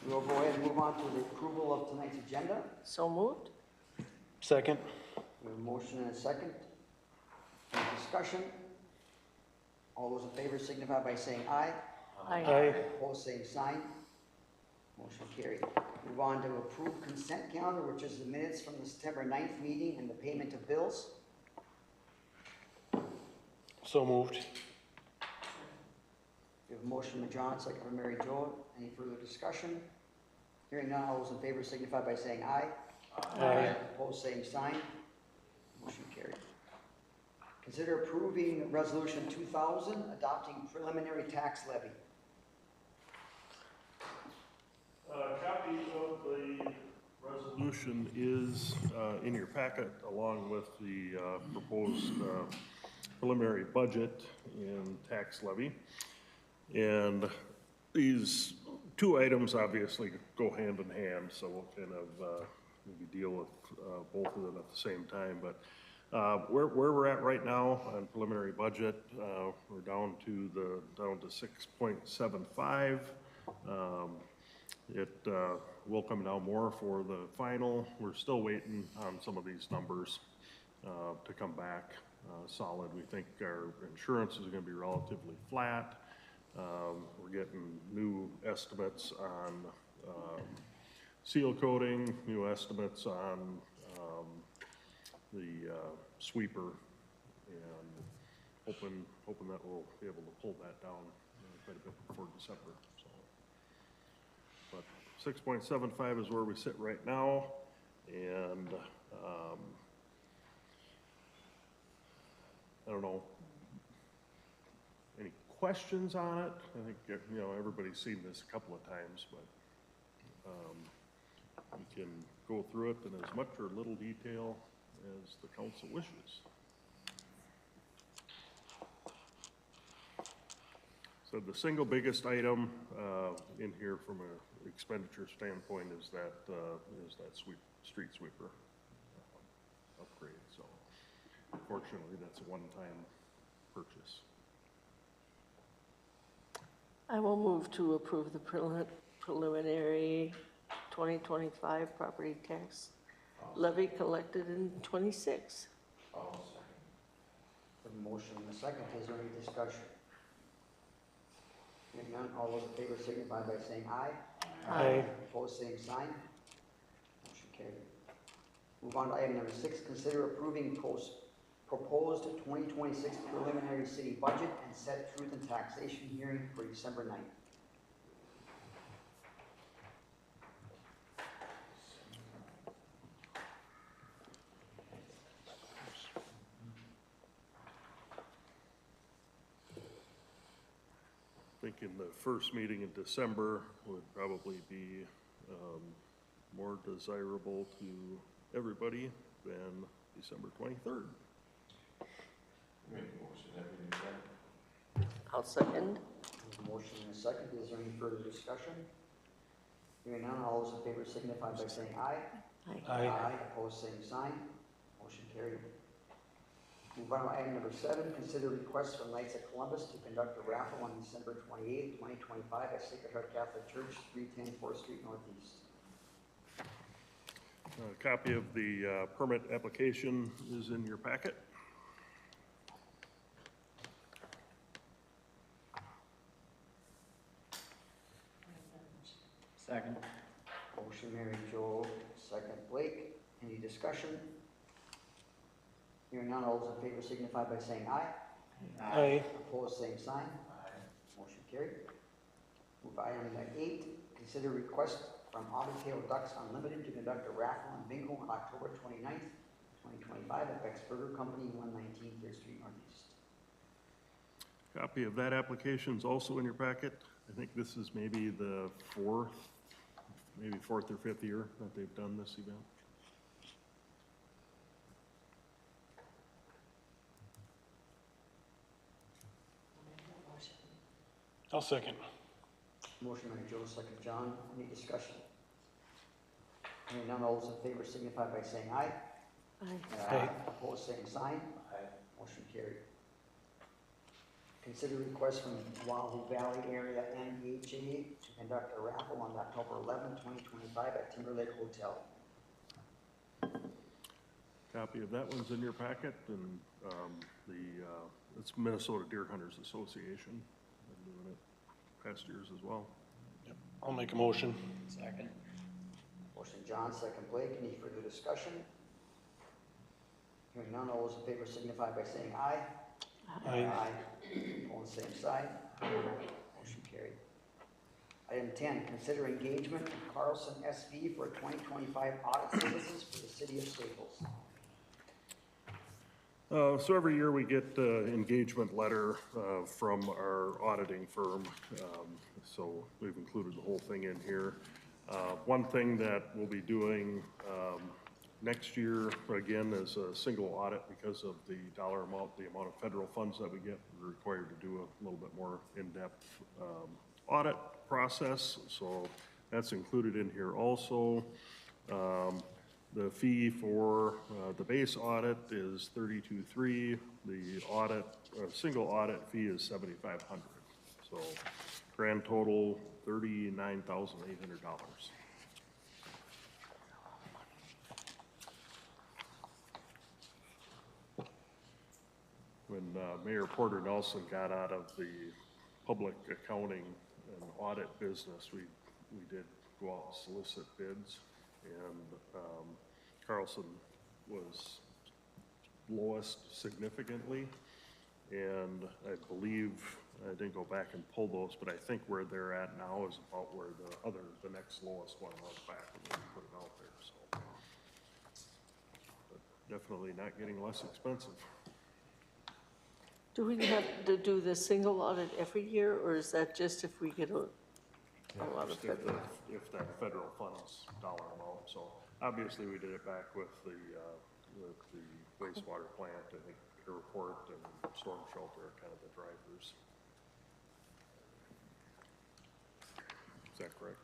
We'll go ahead and move on to the approval of tonight's agenda. So moved? Second. We have a motion and a second. Any discussion? All those in favor signify by saying aye. Aye. Opposed, same sign. Motion carried. Move on to approve consent calendar, which is the minutes from the September 9th meeting and the payment of bills. So moved. We have a motion by John, second by Mary Jo. Any further discussion? Hearing none, all those in favor signify by saying aye. Aye. Opposed, same sign. Motion carried. Consider approving resolution 2000, adopting preliminary tax levy. Copy of the resolution is in your packet, along with the proposed preliminary budget and tax levy. And these two items obviously go hand in hand, so we'll kind of maybe deal with both of them at the same time. But where we're at right now on preliminary budget, we're down to 6.75. It will come down more for the final. We're still waiting on some of these numbers to come back solid. We think our insurance is going to be relatively flat. We're getting new estimates on seal coating, new estimates on the sweeper, and hoping that we'll be able to pull that down quite a bit before December. So, but 6.75 is where we sit right now, and I don't know. Any questions on it? I think, you know, everybody's seen this a couple of times, but we can go through it in as much or little detail as the council wishes. So the single biggest item in here from an expenditure standpoint is that street sweeper upgrade. So unfortunately, that's a one-time purchase. I will move to approve the preliminary 2025 property tax levy collected in '26. A motion and a second. Is there any discussion? Hearing none, all those in favor signify by saying aye. Aye. Opposed, same sign. Motion carried. Move on to item number 6, consider approving proposed 2026 preliminary city budget and set truth and taxation hearing for December 9th. Thinking the first meeting in December would probably be more desirable to everybody than December 23rd. I'll second. Motion and a second. Is there any further discussion? Hearing none, all those in favor signify by saying aye. Aye. Aye. Opposed, same sign. Motion carried. Move on to item number 7, consider request from Knights of Columbus to conduct a raffle on December 28th, 2025 at Sacred Heart Catholic Church, 310 4th Street Northeast. A copy of the permit application is in your packet. Second. Motion Mary Jo, second Blake. Any discussion? Hearing none, all those in favor signify by saying aye. Aye. Opposed, same sign. Motion carried. Move item number 8, consider request from Otter-Tail Ducks Unlimited to conduct a raffle and bingo on October 29th, 2025 at Beck's Burger Company, 119 3rd Street Northeast. Copy of that application is also in your packet. I think this is maybe the fourth or fifth year that they've done this event. I'll second. Motion by Joe, second John. Any discussion? Hearing none, all those in favor signify by saying aye. Aye. Aye. Opposed, same sign. Motion carried. consider request from Wahoo Valley Area NHA to conduct a raffle on October 11, 2025 at Timberlake Hotel. Copy of that one's in your packet, and it's Minnesota Deer Hunters Association. Been doing it past years as well. I'll make a motion. Second. Motion John, second Blake. Any further discussion? Hearing none, all those in favor signify by saying aye. Aye. Opposed, same side. Motion carried. Item 10, consider engagement of Carlson SV for 2025 audit services for the city of Staples. So every year we get engagement letter from our auditing firm. So we've included the whole thing in here. One thing that we'll be doing next year, again, is a single audit because of the dollar amount, the amount of federal funds that we get. We're required to do a little bit more in-depth audit process. So that's included in here also. The fee for the base audit is $32,300. The audit, single audit fee is $7,500. So grand total $39,800. When Mayor Porter Nelson got out of the public accounting and audit business, we did go out and solicit bids, and Carlson was lowest significantly, and I believe, I didn't go back and pull those, but I think where they're at now is about where the next lowest one was back when we put it out there, so. But definitely not getting less expensive. Do we have to do the single audit every year, or is that just if we get a lot of Just if federal? if that federal funds dollar amount, so obviously we did it back with the wastewater plant, I think airport and storm shelter are kind of the drivers. Is that correct?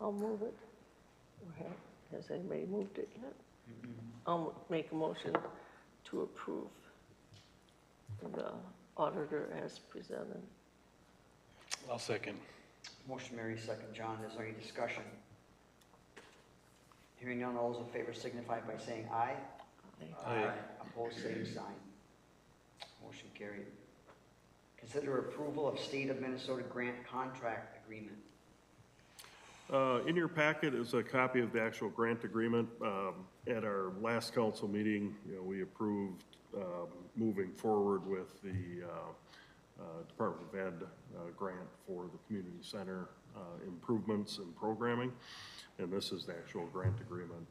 I'll move it. Has anybody moved it yet? I'll make a motion to approve the auditor as presented. I'll second. Motion Mary, second John. Is there any discussion? Hearing none, all those in favor signify by saying aye. Aye. Opposed, same sign. Motion carried. Consider approval of State of Minnesota grant contract agreement. In your packet is a copy of the actual grant agreement. At our last council meeting, we approved moving forward with the Department of Ed grant for the community center improvements and programming, and this is the actual grant agreement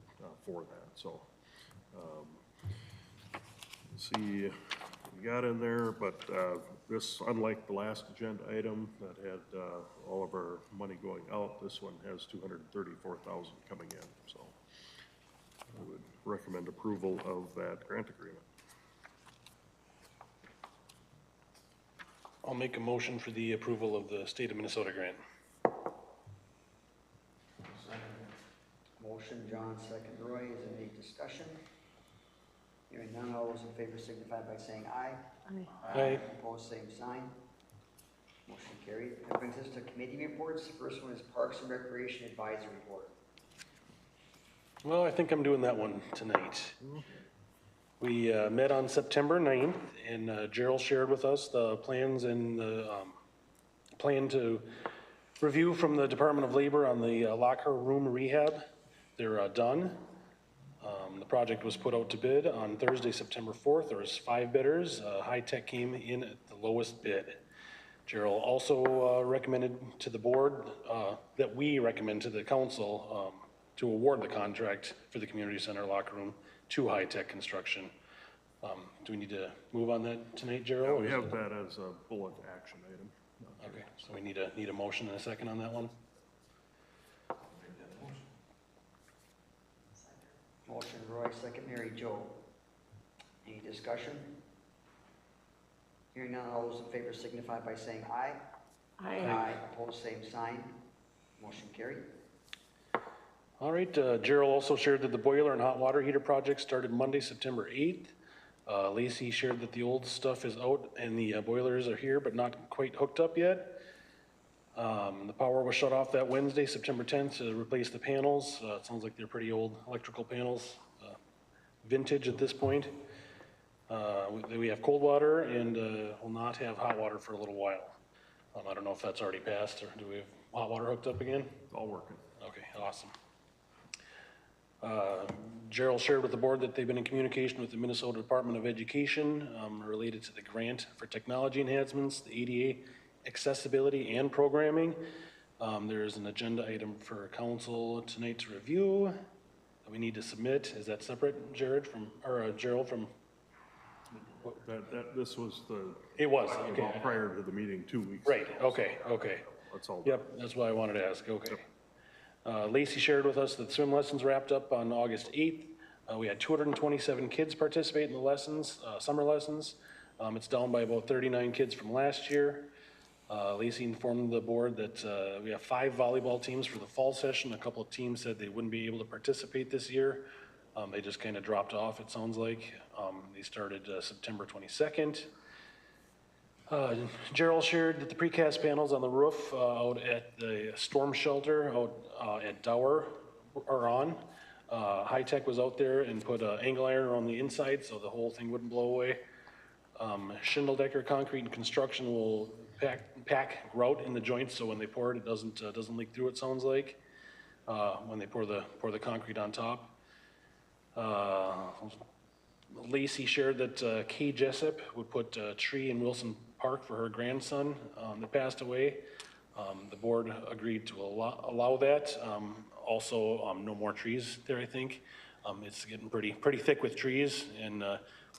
for that. So, see, we got in there, but this, unlike the last agenda item that had all of our money going out, this one has $234,000 coming in. So, I would recommend approval of that grant agreement. I'll make a motion for the approval of the state of Minnesota grant. Motion John, second Roy. Is there any discussion? Hearing none, all those in favor signify by saying aye. Aye. Opposed, same sign. Motion carried. That brings us to committee reports. The first one is Parks and Recreation Advisory Board. Well, I think I'm doing that one tonight. We met on September 9th, and Gerald shared with us the plans and the plan to review from the Department of Labor on the locker room rehab. They're done. The project was put out to bid on Thursday, September 4th. There was 5 bidders. High Tech came in at the lowest bid. Gerald also recommended to the board that we recommend to the council to award the contract for the community center locker room to High Tech Construction. Do we need to move on that tonight, Gerald? We have that as a bullet action item. Okay, so we need a motion and a second on that one? Motion Roy, second Mary Jo. Any discussion? Hearing none, all those in favor signify by saying aye. Aye. Opposed, same sign. Motion carried. All right, Gerald also shared that the boiler and hot water heater project started Monday, September 8th. Lacey shared that the old stuff is out and the boilers are here, but not quite hooked up yet. The power was shut off that Wednesday, September 10th, to replace the panels. It sounds like they're pretty old electrical panels, vintage at this point. We have cold water and will not have hot water for a little while. I don't know if that's already passed, or do we have hot water hooked up again? All working. Okay, awesome. Gerald shared with the board that they've been in communication with the Minnesota Department of Education related to the grant for technology enhancements, the ADA accessibility and programming. There is an agenda item for council tonight to review that we need to submit. Is that separate, Gerald, from? This was the. It was, talking okay. about prior to the meeting 2 weeks. Right, ago. okay. That's all. Yep, that's why I wanted to ask, okay. Lacey shared with us that swim lessons wrapped up on August 8th. We had 227 kids participate in the lessons, summer lessons. It's down by about 39 kids from last year. Lacey informed the board that we have 5 volleyball teams for the fall session. A couple of teams said they wouldn't be able to participate this year. They just kind of dropped off, it sounds like. They started September 22nd. Gerald shared that the precast panels on the roof out at the storm shelter out at Dower are on. High Tech was out there and put angle iron around the inside so the whole thing wouldn't blow away. Shingle Decker Concrete and Construction will pack grout in the joints so when they pour it, it doesn't leak through, it sounds like, when they pour the concrete on top. Lacey shared that Kay Jessup would put a tree in Wilson Park for her grandson that passed away. The board agreed to allow that. Also, no more trees there, I think. It's getting pretty thick with trees, and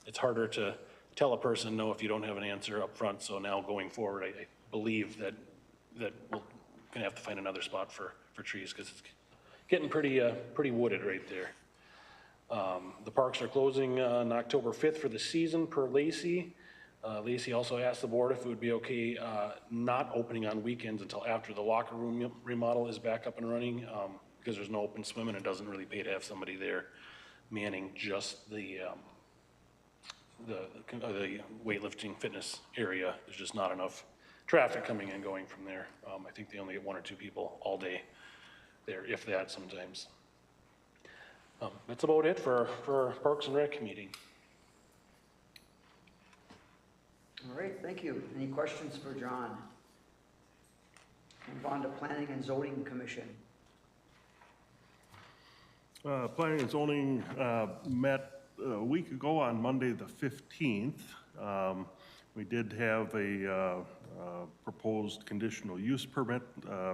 it's harder to tell a person no if you don't have an answer up front. So now going forward, I believe that we're gonna have to find another spot for trees because it's getting pretty wooded right there. The parks are closing on October 5th for the season per Lacey. Lacey also asked the board if it would be okay not opening on weekends until after the locker room remodel is back up and running, because there's no open swim and it doesn't really pay to have somebody there manning just the weightlifting fitness area. There's just not enough traffic coming and going from there. I think they only get 1 or 2 people all day there, if that sometimes. That's about it for Parks and Rec meeting. All right, thank you. Any questions for John? Move on to Planning and Zoning Commission. Planning and zoning met a week ago on Monday, the 15th. We did have a proposed conditional use permit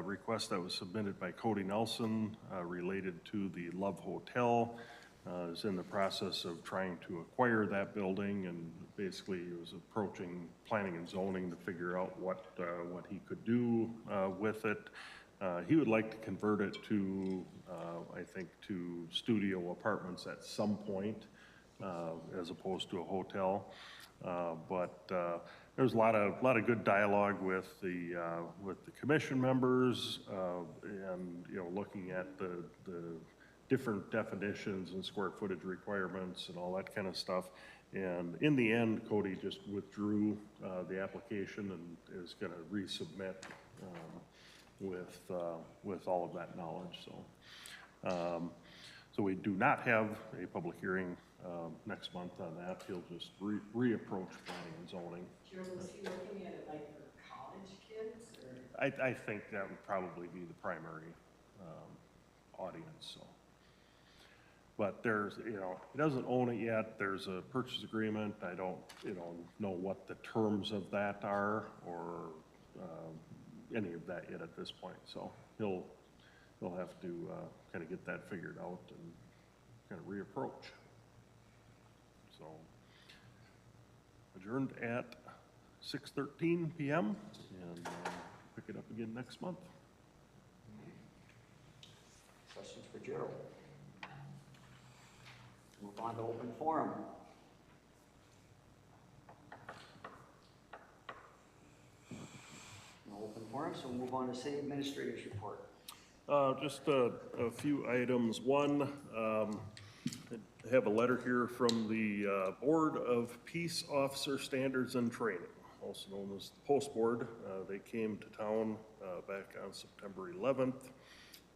request that was submitted by Cody Nelson related to the Love Hotel. Is in the process of trying to acquire that building, and basically he was approaching planning and zoning to figure out what he could do with it. He would like to convert it to, I think, to studio apartments at some point, as opposed to a hotel. But there's a lot of good dialogue with the commission members, and looking at the different definitions and square footage requirements and all that kind of stuff. And in the end, Cody just withdrew the application and is going to resubmit with all of that knowledge. So we do not have a public hearing next month on that. He'll just reapproach planning and zoning. Was he looking at it like for college kids, or? I think that would probably be the primary audience. So, but there's, he doesn't own it yet. There's a purchase agreement. I don't, know what the terms of that are or any of that yet at this point. So he'll have to kind of get that figured out and kind of reapproach. So adjourned at 6:13 p.m. and pick it up again next month. Questions for Gerald? Move on to open forum. No open forum, so we'll move on to city administrator's report. Just a few items. One, I have a letter here from the Board of Peace Officer Standards and Training, also known as the Post Board. They came to town back on September 11th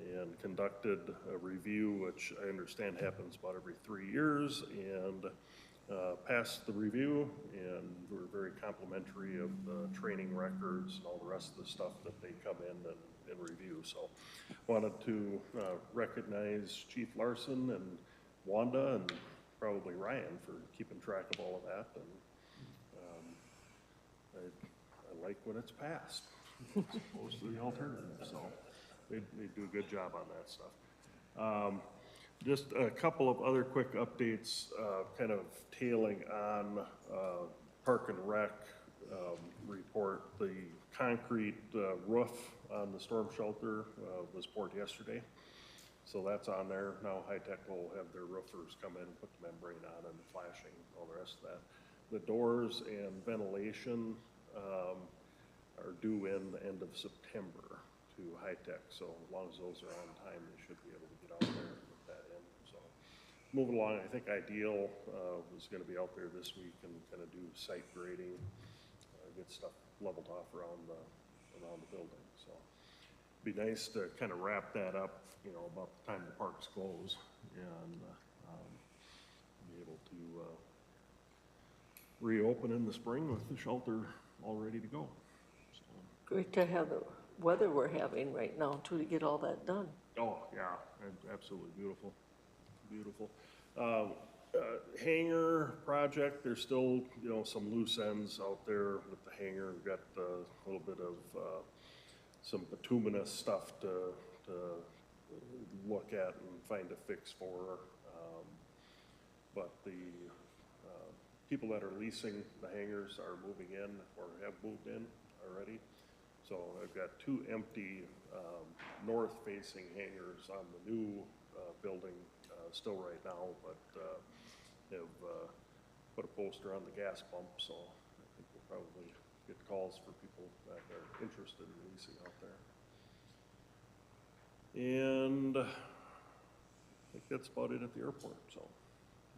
and conducted a review, which I understand happens about every 3 years, and passed the review, and were very complimentary of the training records and all the rest of the stuff that they come in and review. So wanted to recognize Chief Larson and Wanda and probably Ryan for keeping track of all of that. And I like when it's passed as opposed to the alternative. So they do a good job on that stuff. Just a couple of other quick updates, kind of tailing on Park and Rec report. The concrete roof on the storm shelter was poured yesterday. So that's on there. Now High Tech will have their roofers come in and put the membrane on and flashing, all the rest of that. The doors and ventilation are due in the end of September to High Tech. So as long as those are on time, they should be able to get out there and put that in. So moving along, I think Ideal was going to be out there this week and kind of do site grading, get stuff leveled off around the building. So it'd be nice to kind of wrap that up, you know, about the time the parks close, and be able to reopen in the spring with the shelter all ready to go. So, Great to have the weather we're having right now too, to get all that done. oh, yeah, absolutely beautiful, beautiful. Hangar project, there's still, you know, some loose ends out there with the hangar. We've got a little bit of some bituminous stuff to look at and find a fix for. But the people that are leasing the hangars are moving in or have moved in already. So I've got 2 empty north-facing hangars on the new building still right now, but have put a poster on the gas pump, so I think we'll probably get calls for people that are interested in leasing out there. And I think that's about it at the airport, so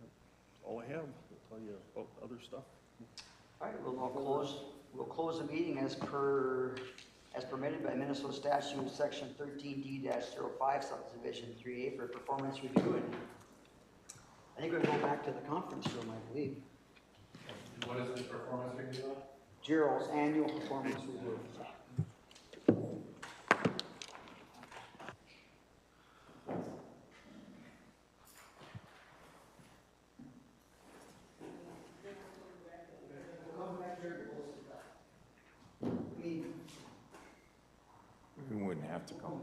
that's all I have. I'll tell you about other stuff. All right, we'll close the meeting as permitted by Minnesota statute section 13D-05 subdivision 3A for performance review. And I think we're going to go back to the conference room, I believe. What is this performance review on? Gerald's annual performance review. We wouldn't have to go.